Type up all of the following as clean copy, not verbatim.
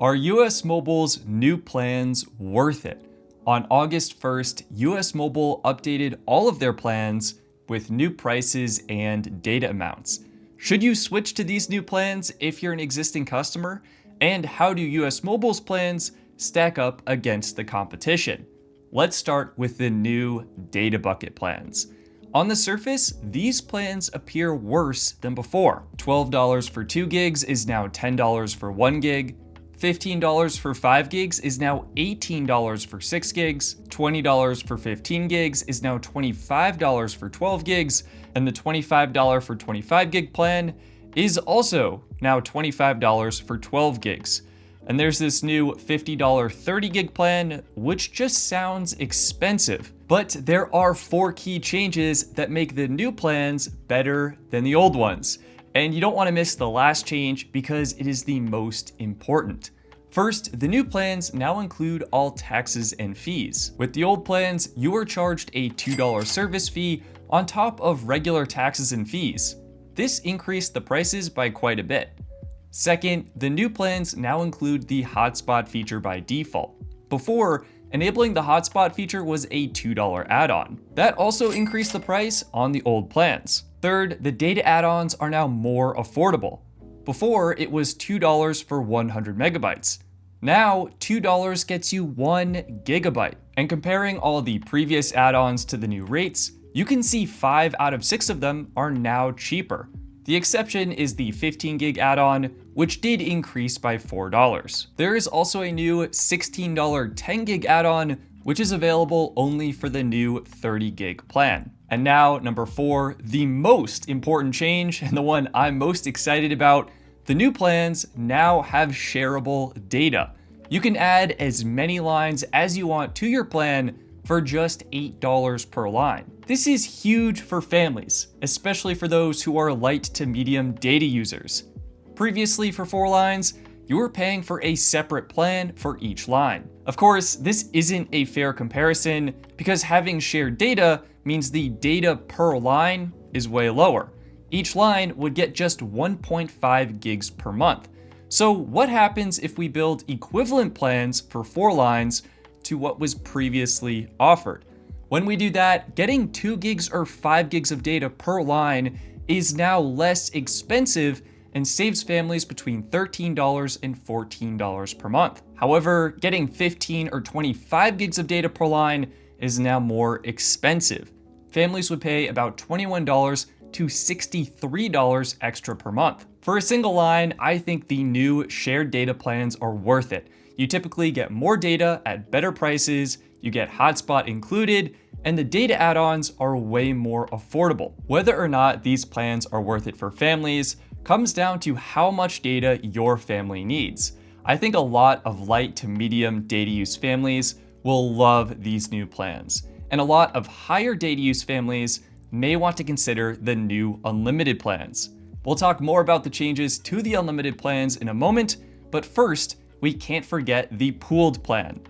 Are US Mobile's new plans worth it? On August 1st, US Mobile updated all of their plans with new prices and data amounts. Should you switch to these new plans if you're an existing customer? And how do US Mobile's plans stack up against the competition? Let's start with the new data bucket plans. On the surface, these plans appear worse than before. $12 for 2 gigs is now $10 for 1 gig. $15 for 5 gigs is now $18 for 6 gigs, $20 for 15 gigs is now $25 for 12 gigs, and the $25 for 25 gig plan is also now $25 for 12 gigs. And there's this new $50 30 gig plan, which just sounds expensive. But there are 4 key changes that make the new plans better than the old ones. And you don't want to miss the last change because it is the most important. First, the new plans now include all taxes and fees. With the old plans, you were charged a $2 service fee on top of regular taxes and fees. This increased the prices by quite a bit. Second, the new plans now include the hotspot feature by default. Before, enabling the hotspot feature was a $2 add-on. That also increased the price on the old plans. Third, the data add-ons are now more affordable. Before, it was $2 for 100 megabytes. Now, $2 gets you 1 gigabyte. And comparing all the previous add-ons to the new rates, you can see 5 out of 6 of them are now cheaper. The exception is the 15 gig add-on, which did increase by $4. There is also a new $16 10 gig add-on, which is available only for the new 30 gig plan. And now, number 4, the most important change, and the one I'm most excited about, the new plans now have shareable data. You can add as many lines as you want to your plan for just $8 per line. This is huge for families, especially for those who are light to medium data users. Previously, for 4 lines, you were paying for a separate plan for each line. Of course, this isn't a fair comparison because having shared data means the data per line is way lower. Each line would get just 1.5 gigs per month. So what happens if we build equivalent plans for 4 lines to what was previously offered? When we do that, getting 2 gigs or 5 gigs of data per line is now less expensive and saves families between $13 and $14 per month. However, getting 15 or 25 gigs of data per line is now more expensive. Families would pay about $21 to $63 extra per month. For a single line, I think the new shared data plans are worth it. You typically get more data at better prices, you get hotspot included, and the data add-ons are way more affordable. Whether or not these plans are worth it for families comes down to how much data your family needs. I think a lot of light to medium data use families will love these new plans, and a lot of higher data use families may want to consider the new unlimited plans. We'll talk more about the changes to the unlimited plans in a moment, but first, we can't forget the pooled plan.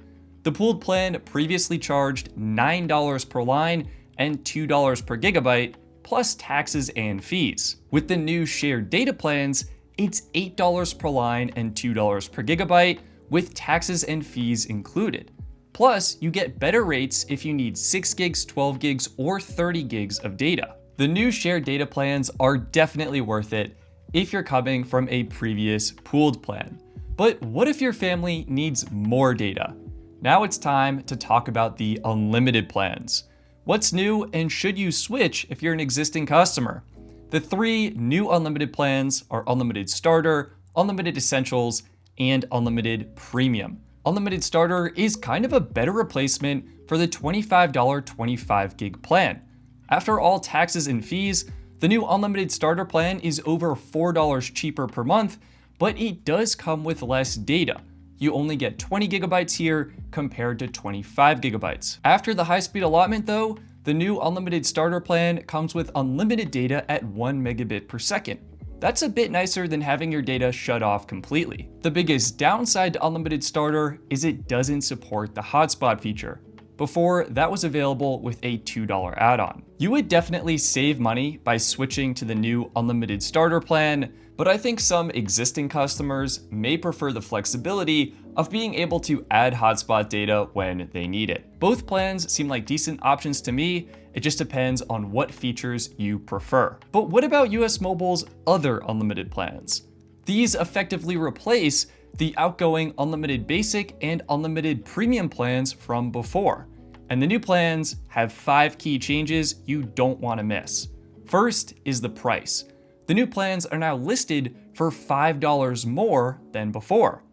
The pooled plan previously charged $9 per line and $2 per gigabyte, plus taxes and fees. With the new shared data plans, it's $8 per line and $2 per gigabyte, with taxes and fees included. Plus, you get better rates if you need 6 gigs, 12 gigs, or 30 gigs of data. The new shared data plans are definitely worth it if you're coming from a previous pooled plan. But what if your family needs more data? Now it's time to talk about the unlimited plans. What's new and should you switch if you're an existing customer? The 3 new unlimited plans are Unlimited Starter, Unlimited Essentials, and Unlimited Premium. Unlimited Starter is kind of a better replacement for the $25 25 gig plan. After all taxes and fees, the new Unlimited Starter plan is over $4 cheaper per month, but it does come with less data. You only get 20 gigabytes here compared to 25 gigabytes. After the high-speed allotment though, the new Unlimited Starter plan comes with unlimited data at 1 megabit per second. That's a bit nicer than having your data shut off completely. The biggest downside to Unlimited Starter is it doesn't support the hotspot feature. Before, that was available with a $2 add-on. You would definitely save money by switching to the new Unlimited Starter plan, but I think some existing customers may prefer the flexibility of being able to add hotspot data when they need it. Both plans seem like decent options to me. It just depends on what features you prefer. But what about US Mobile's other unlimited plans? These effectively replace the outgoing unlimited basic and unlimited premium plans from before. And the new plans have 5 key changes you don't want to miss. First is the price. The new plans are now listed for $5 more than before.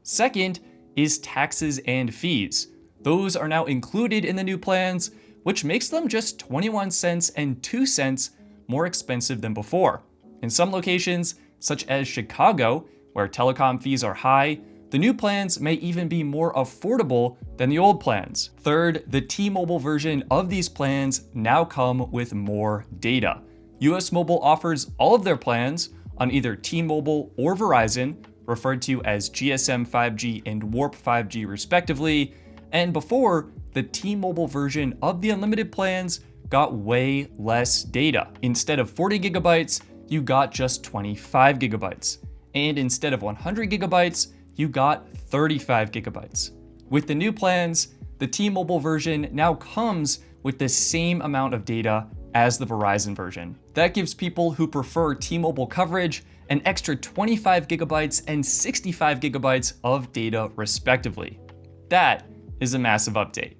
Second is taxes and fees. Those are now included in the new plans, which makes them just 21 cents and 2 cents more expensive than before. In some locations, such as Chicago, where telecom fees are high, the new plans may even be more affordable than the old plans. Third, the T-Mobile version of these plans now come with more data. US Mobile offers all of their plans on either T-Mobile or Verizon, referred to as GSM 5G and Warp 5G respectively, and before, the T-Mobile version of the unlimited plans got way less data. Instead of 40 gigabytes, you got just 25 gigabytes. And instead of 100 gigabytes, you got 35 gigabytes. With the new plans, the T-Mobile version now comes with the same amount of data as the Verizon version. That gives people who prefer T-Mobile coverage an extra 25 gigabytes and 65 gigabytes of data respectively. That is a massive update.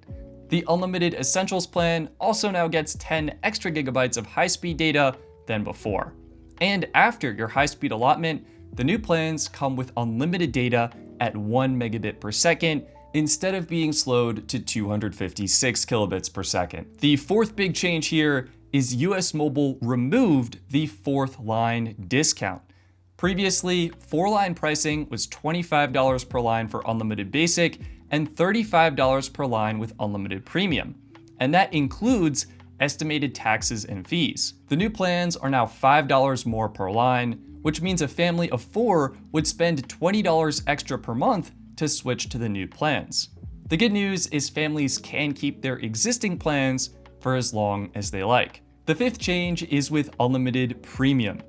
The Unlimited Essentials plan also now gets 10 extra gigabytes of high-speed data than before. And after your high-speed allotment, the new plans come with unlimited data at 1 megabit per second instead of being slowed to 256 kilobits per second. The fourth big change here is US Mobile removed the fourth line discount. Previously, 4-line pricing was $25 per line for unlimited basic and $35 per line with unlimited premium, and that includes estimated taxes and fees. The new plans are now $5 more per line, which means a family of 4 would spend $20 extra per month to switch to the new plans. The good news is families can keep their existing plans for as long as they like. The fifth change is with unlimited premium.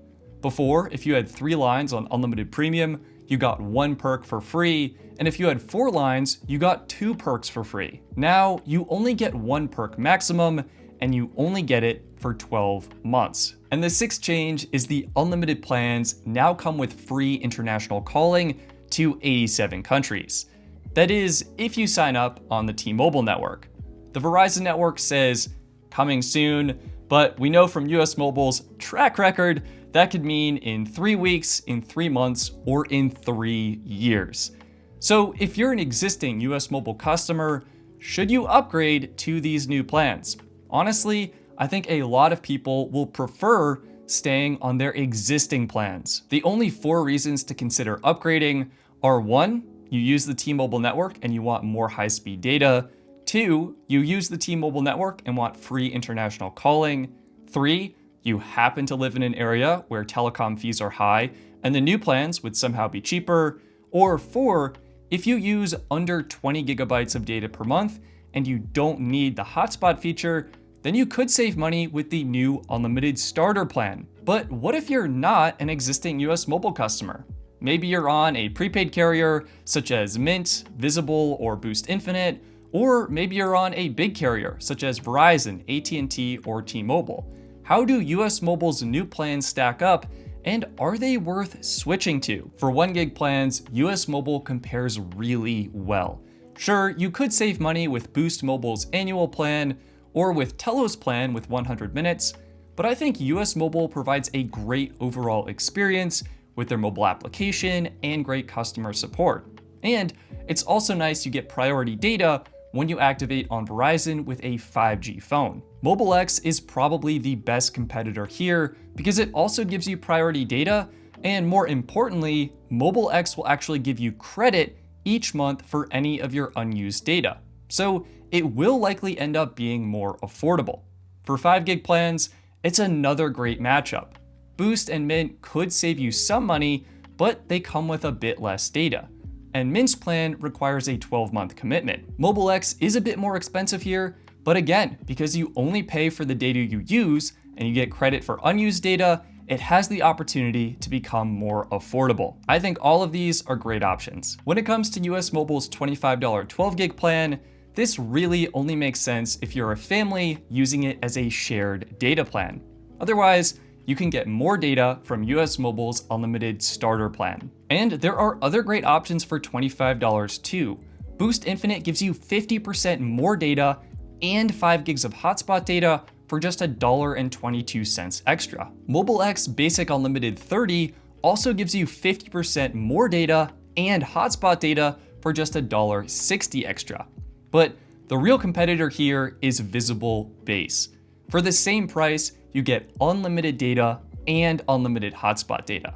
Before, if you had 3 lines on unlimited premium, you got 1 perk for free, and if you had 4 lines, you got 2 perks for free. Now, you only get 1 perk maximum, and you only get it for 12 months. And the sixth change is the unlimited plans now come with free international calling to 87 countries. That is, if you sign up on the T-Mobile network. The Verizon network says, coming soon, but we know from US Mobile's track record that could mean in 3 weeks, in 3 months, or in 3 years. So if you're an existing US Mobile customer, should you upgrade to these new plans? Honestly, I think a lot of people will prefer staying on their existing plans. The only 4 reasons to consider upgrading are 1, you use the T-Mobile network and you want more high-speed data. 2, you use the T-Mobile network and want free international calling. 3, you happen to live in an area where telecom fees are high and the new plans would somehow be cheaper. Or 4, if you use under 20 gigabytes of data per month and you don't need the hotspot feature, then you could save money with the new unlimited starter plan. But what if you're not an existing US Mobile customer? Maybe you're on a prepaid carrier such as Mint, Visible, or Boost Infinite, or maybe you're on a big carrier such as Verizon, AT&T, or T-Mobile. How do US Mobile's new plans stack up, and are they worth switching to? For 1 gig plans, US Mobile compares really well. Sure, you could save money with Boost Mobile's annual plan, or with Telo's plan with 100 minutes, but I think US Mobile provides a great overall experience with their mobile application and great customer support. And it's also nice you get priority data when you activate on Verizon with a 5G phone. Mobile X is probably the best competitor here because it also gives you priority data, and more importantly, Mobile X will actually give you credit each month for any of your unused data. So it will likely end up being more affordable. For 5 gig plans, it's another great matchup. Boost and Mint could save you some money, but they come with a bit less data. And Mint's plan requires a 12-month commitment. Mobile X is a bit more expensive here, but again, because you only pay for the data you use and you get credit for unused data, it has the opportunity to become more affordable. I think all of these are great options. When it comes to US Mobile's $25 12 gig plan, this really only makes sense if you're a family using it as a shared data plan. Otherwise, you can get more data from US Mobile's unlimited starter plan. And there are other great options for $25 too. Boost Infinite gives you 50% more data and 5 gigs of hotspot data for just $1.22 extra. Mobile X Basic Unlimited 30 also gives you 50% more data and hotspot data for just $1.60 extra. But the real competitor here is Visible Base. For the same price, you get unlimited data and unlimited hotspot data.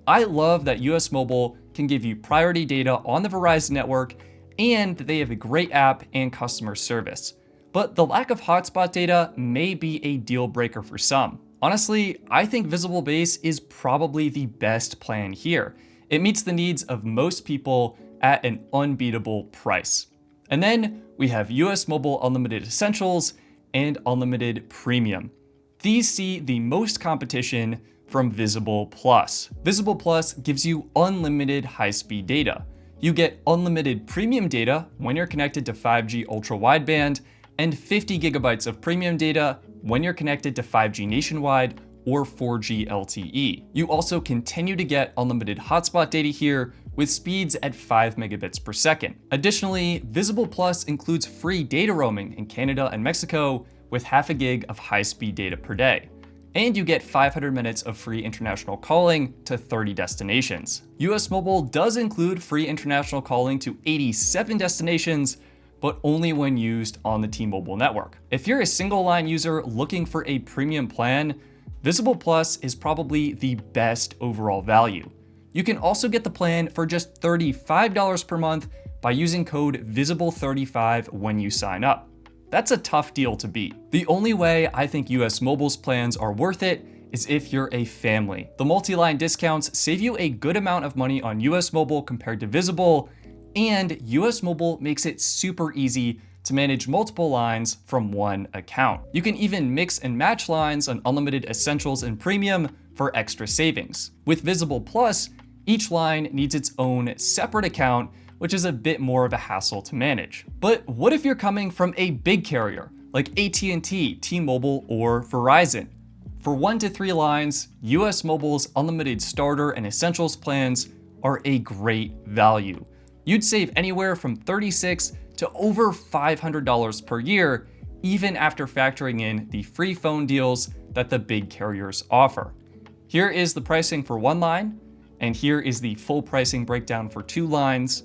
I love that US Mobile can give you priority data on the Verizon network and they have a great app and customer service. But the lack of hotspot data may be a deal breaker for some. Honestly, I think Visible Base is probably the best plan here. It meets the needs of most people at an unbeatable price. And then we have US Mobile Unlimited Essentials and Unlimited Premium. These see the most competition from Visible Plus. Visible Plus gives you unlimited high-speed data. You get unlimited premium data when you're connected to 5G ultra wideband and 50 gigabytes of premium data when you're connected to 5G nationwide or 4G LTE. You also continue to get unlimited hotspot data here with speeds at 5 megabits per second. Additionally, Visible Plus includes free data roaming in Canada and Mexico with half a gig of high-speed data per day. And you get 500 minutes of free international calling to 30 destinations. US Mobile does include free international calling to 87 destinations, but only when used on the T-Mobile network. If you're a single line user looking for a premium plan, Visible Plus is probably the best overall value. You can also get the plan for just $35 per month by using code VISIBLE35 when you sign up. That's a tough deal to beat. The only way I think US Mobile's plans are worth it is if you're a family. The multi-line discounts save you a good amount of money on US Mobile compared to Visible, and US Mobile makes it super easy to manage multiple lines from one account. You can even mix and match lines on Unlimited Essentials and Premium for extra savings. With Visible Plus, each line needs its own separate account, which is a bit more of a hassle to manage. But what if you're coming from a big carrier like AT&T, T-Mobile, or Verizon? For 1 to 3 lines, US Mobile's unlimited starter and essentials plans are a great value. You'd save anywhere from $36 to over $500 per year, even after factoring in the free phone deals that the big carriers offer. Here is the pricing for 1 line, and here is the full pricing breakdown for 2 lines,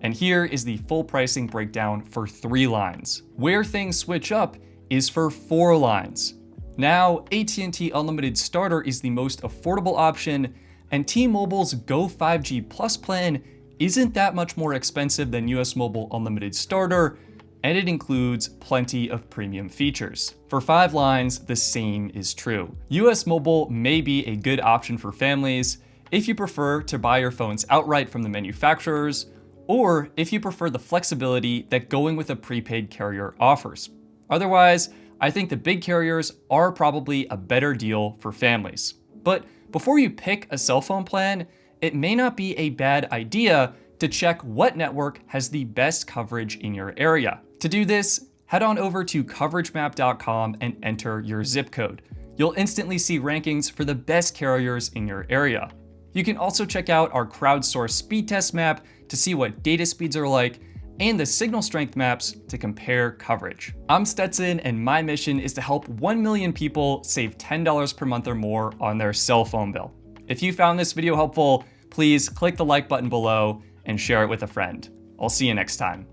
and here is the full pricing breakdown for 3 lines. Where things switch up is for 4 lines. Now, AT&T Unlimited Starter is the most affordable option, and T-Mobile's Go 5G Plus plan isn't that much more expensive than US Mobile Unlimited Starter, and it includes plenty of premium features. For 5 lines, the same is true. US Mobile may be a good option for families if you prefer to buy your phones outright from the manufacturers, or if you prefer the flexibility that going with a prepaid carrier offers. Otherwise, I think the big carriers are probably a better deal for families. But before you pick a cell phone plan, it may not be a bad idea to check what network has the best coverage in your area. To do this, head on over to coveragemap.com and enter your zip code. You'll instantly see rankings for the best carriers in your area. You can also check out our crowdsourced speed test map to see what data speeds are like, and the signal strength maps to compare coverage. I'm Stetson, and my mission is to help 1 million people save $10 per month or more on their cell phone bill. If you found this video helpful, please click the like button below and share it with a friend. I'll see you next time.